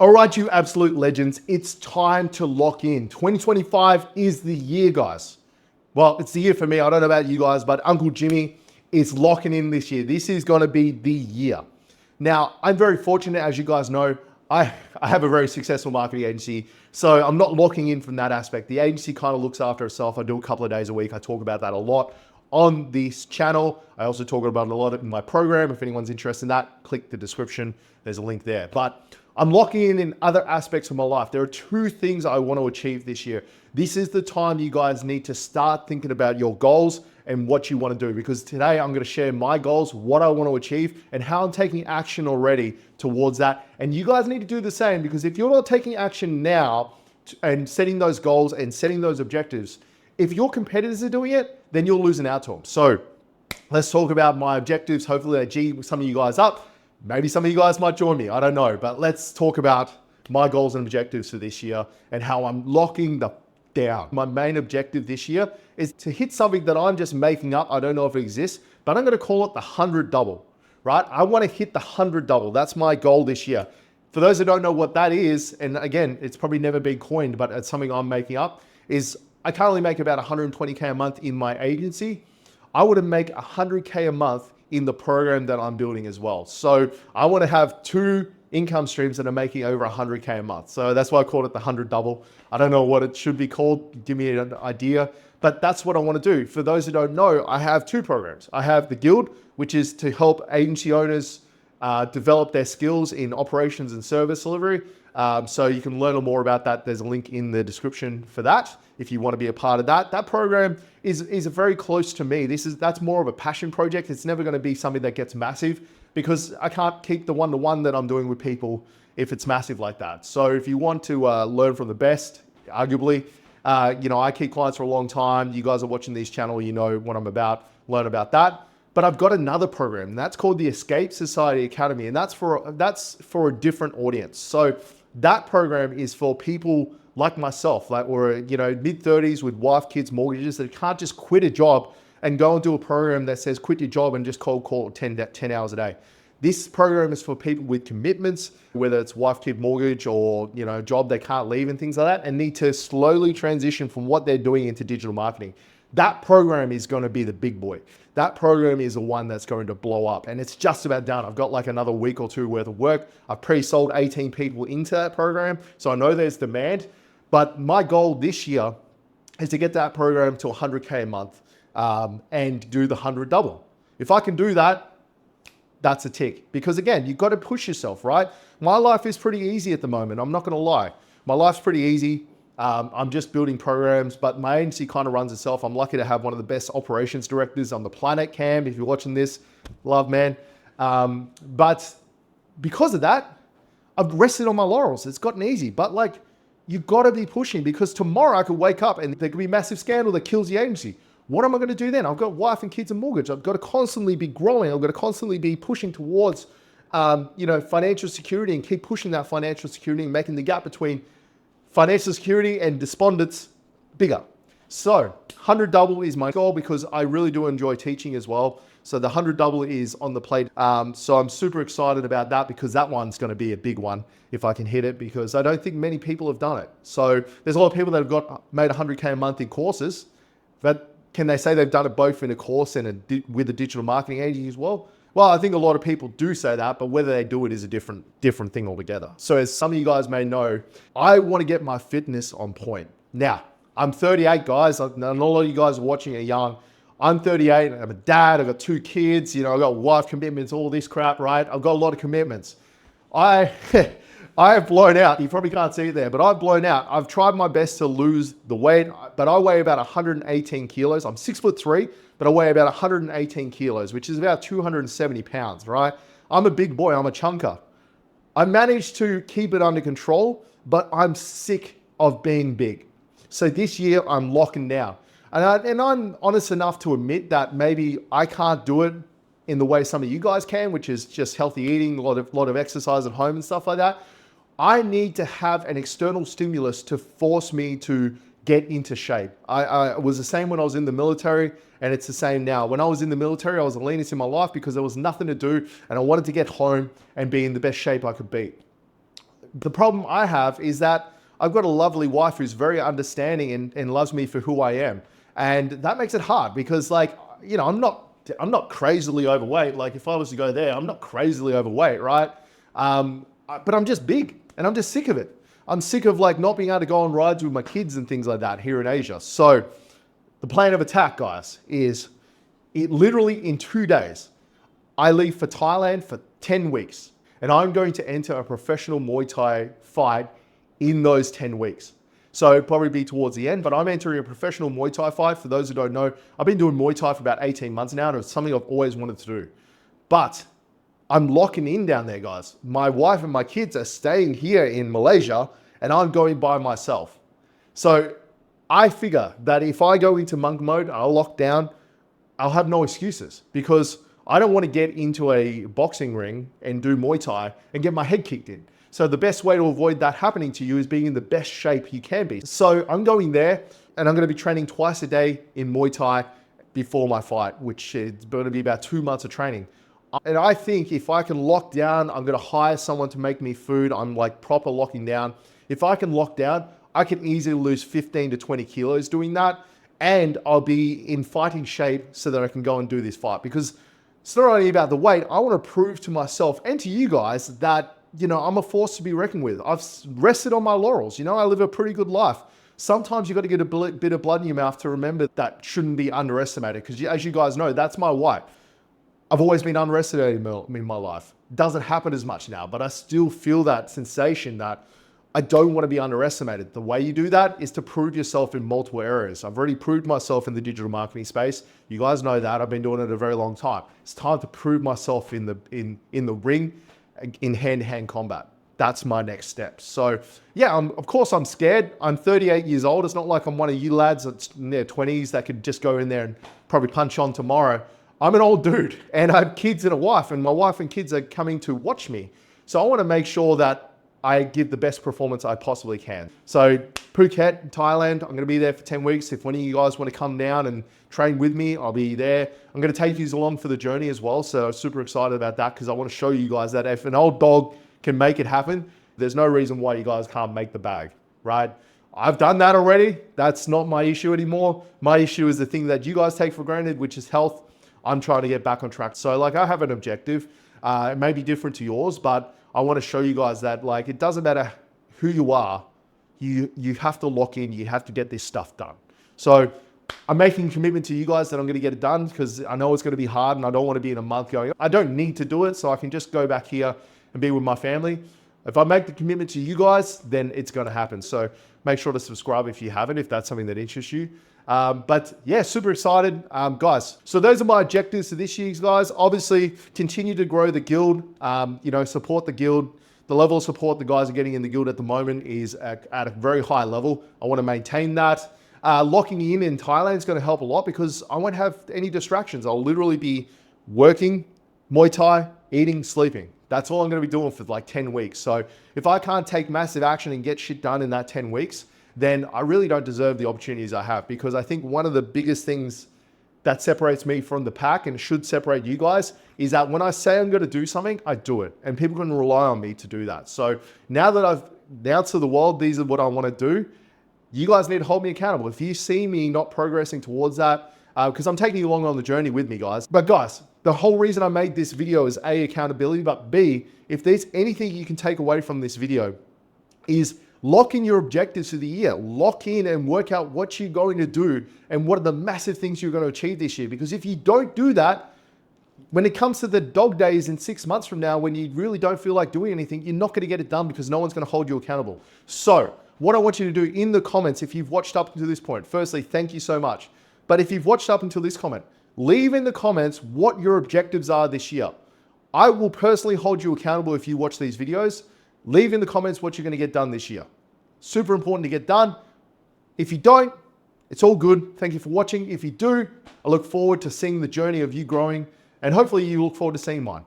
All right, you absolute legends, it's time to lock in. 2025 is the year, guys. Well, it's the year for me. I don't know about you guys, but Uncle Jimmy is locking in this year. This is going to be the year. Now, I'm very fortunate, as you guys know, I have a very successful marketing agency, so I'm not locking in from that aspect. The agency kind of looks after itself. I do a couple of days a week. I talk about that a lot on this channel. I also talk about it a lot in my program. If anyone's interested in that, click the description. There's a link there. But I'm locking in other aspects of my life. There are two things I want to achieve this year. This is the time you guys need to start thinking about your goals and what you want to do, because today I'm going to share my goals, what I want to achieve, and how I'm taking action already towards that. And you guys need to do the same, because if you're not taking action now and setting those goals and setting those objectives, if your competitors are doing it, then you're losing out to them. So let's talk about my objectives. Hopefully they G some of you guys up. Maybe some of you guys might join me, I don't know, but let's talk about my goals and objectives for this year and how I'm locking the down. My main objective this year is to hit something that I'm just making up. I don't know if it exists, but I'm going to call it the 100 double, right? I want to hit the 100 double. That's my goal this year. For those who don't know what that is, and again, it's probably never been coined, but it's something I'm making up, is I currently make about 120K a month in my agency. I want to make 100K a month in the program that I'm building as well. So I want to have two income streams that are making over 100K a month. So that's why I called it the 100 double. I don't know what it should be called. Give me an idea, but that's what I want to do. For those who don't know, I have two programs. I have the Guild, which is to help agency owners develop their skills in operations and service delivery. So you can learn more about that. There's a link in the description for that if you want to be a part of that. That program is very close to me. That's more of a passion project. It's never going to be something that gets massive, because I can't keep the one-to-one that I'm doing with people if it's massive like that. So if you want to learn from the best, arguably, I keep clients for a long time. You guys are watching this channel, you know what I'm about, learn about that. But I've got another program, and that's called the Escape Society Academy, and that's for a different audience. So that program is for people like myself, like we're mid-30s with wife, kids, mortgages, that can't just quit a job and go and do a program that says quit your job and just cold call 10 hours a day. This program is for people with commitments, whether it's wife, kid, mortgage, or job they can't leave and things like that, and need to slowly transition from what they're doing into digital marketing. That program is going to be the big boy. That program is the one that's going to blow up, and it's just about done. I've got like another week or two worth of work. I've pre-sold 18 people into that program, so I know there's demand. But my goal this year is to get that program to 100K a month and do the 100 double. If I can do that, that's a tick. Because again, you've got to push yourself, right? My life is pretty easy at the moment. I'm not going to lie. My life's pretty easy. I'm just building programs, but my agency kind of runs itself. I'm lucky to have one of the best operations directors on the planet, Cam. If you're watching this, love, man. But because of that, I've rested on my laurels. It's gotten easy, but you've got to be pushing, because tomorrow I could wake up and there could be a massive scandal that kills the agency. What am I going to do then? I've got wife and kids and mortgage. I've got to constantly be growing. I've got to constantly be pushing towards, financial security, and keep pushing that financial security and making the gap between financial security and despondence bigger. So 100 double is my goal, because I really do enjoy teaching as well. So the 100 double is on the plate. So I'm super excited about that, because that one's going to be a big one if I can hit it, because I don't think many people have done it. So there's a lot of people that have made 100K a month in courses, but can they say they've done it both in a course and with a digital marketing agency as well? Well, I think a lot of people do say that, but whether they do it is a different thing altogether. So as some of you guys may know, I want to get my fitness on point. Now, I'm 38, guys. I know a lot of you guys are watching are young. I'm 38, I'm a dad, I've got two kids, I've got wife commitments, all this crap, right? I've got a lot of commitments. I have blown out. You probably can't see it there, but I've blown out. I've tried my best to lose the weight, but I weigh about 118 kilos. I'm 6'3", but I weigh about 118 kilos, which is about 270 pounds, right? I'm a big boy, I'm a chunker. I managed to keep it under control, but I'm sick of being big. So this year I'm locking down. And I'm honest enough to admit that maybe I can't do it in the way some of you guys can, which is just healthy eating, a lot of exercise at home and stuff like that. I need to have an external stimulus to force me to get into shape. I was the same when I was in the military, and it's the same now. When I was in the military, I was the leanest in my life because there was nothing to do, and I wanted to get home and be in the best shape I could be. The problem I have is that I've got a lovely wife who's very understanding and loves me for who I am. And that makes it hard because like, you know, I'm not crazily overweight. Like if I was to go there, I'm not crazily overweight, right? But I'm just big and I'm just sick of it. I'm sick of like not being able to go on rides with my kids and things like that here in Asia. So the plan of attack, guys, is it literally in 2 days, I leave for Thailand for 10 weeks and I'm going to enter a professional Muay Thai fight in those 10 weeks. So it'll probably be towards the end, but I'm entering a professional Muay Thai fight. For those who don't know, I've been doing Muay Thai for about 18 months now and it's something I've always wanted to do. But I'm locking in down there, guys. My wife and my kids are staying here in Malaysia and I'm going by myself. So I figure that if I go into monk mode, I'll lock down, I'll have no excuses because I don't want to get into a boxing ring and do Muay Thai and get my head kicked in. So the best way to avoid that happening to you is being in the best shape you can be. So I'm going there and I'm going to be training twice a day in Muay Thai before my fight, which is going to be about 2 months of training. And I think if I can lock down, I'm going to hire someone to make me food. I'm like proper locking down. If I can lock down, I can easily lose 15 to 20 kilos doing that. And I'll be in fighting shape so that I can go and do this fight. Because it's not only about the weight, I want to prove to myself and to you guys that, you know, I'm a force to be reckoned with. I've rested on my laurels. You know, I live a pretty good life. Sometimes you got to get a bit of blood in your mouth to remember that shouldn't be underestimated. Because as you guys know, that's my why. I've always been underestimated in my life. Doesn't happen as much now, but I still feel that sensation that I don't want to be underestimated. The way you do that is to prove yourself in multiple areas. I've already proved myself in the digital marketing space. You guys know that. I've been doing it a very long time. It's time to prove myself in the ring, in hand-to-hand combat. That's my next step. So yeah, of course I'm scared. I'm 38 years old. It's not like I'm one of you lads that's in their 20s that could just go in there and probably punch on tomorrow. I'm an old dude and I have kids and a wife, and my wife and kids are coming to watch me. So I want to make sure that I give the best performance I possibly can. So Phuket, Thailand, I'm going to be there for 10 weeks. If one of you guys want to come down and train with me, I'll be there. I'm going to take you along for the journey as well. So I'm super excited about that because I want to show you guys that if an old dog can make it happen, there's no reason why you guys can't make the bag, right? I've done that already. That's not my issue anymore. My issue is the thing that you guys take for granted, which is health. I'm trying to get back on track. So like I have an objective. It may be different to yours, but I want to show you guys that like it doesn't matter who you are, you have to lock in, you have to get this stuff done. So I'm making a commitment to you guys that I'm going to get it done because I know it's going to be hard and I don't want to be in a month going, I don't need to do it, so I can just go back here and be with my family. If I make the commitment to you guys, then it's going to happen. So make sure to subscribe if you haven't, if that's something that interests you. But yeah, super excited, guys. So those are my objectives for this year, guys. Obviously, continue to grow the guild, you know, support the guild. The level of support the guys are getting in the guild at the moment is at a very high level. I want to maintain that. Locking in Thailand is going to help a lot because I won't have any distractions. I'll literally be working, Muay Thai, eating, sleeping. That's all I'm going to be doing for like 10 weeks. So if I can't take massive action and get shit done in that 10 weeks, then I really don't deserve the opportunities I have, because I think one of the biggest things that separates me from the pack and should separate you guys is that when I say I'm going to do something, I do it, and people can rely on me to do that. So now that I've announced to the world, these are what I want to do, you guys need to hold me accountable. If you see me not progressing towards that, because I'm taking you along on the journey with me, guys. But guys, the whole reason I made this video is A, accountability, but B, if there's anything you can take away from this video is lock in your objectives for the year. Lock in and work out what you're going to do and what are the massive things you're going to achieve this year. Because if you don't do that, when it comes to the dog days in 6 months from now, when you really don't feel like doing anything, you're not going to get it done because no one's going to hold you accountable. So what I want you to do in the comments, if you've watched up until this point, firstly, thank you so much. But if you've watched up until this comment, leave in the comments what your objectives are this year. I will personally hold you accountable if you watch these videos. Leave in the comments what you're going to get done this year. Super important to get done. If you don't, it's all good. Thank you for watching. If you do, I look forward to seeing the journey of you growing, and hopefully you look forward to seeing mine.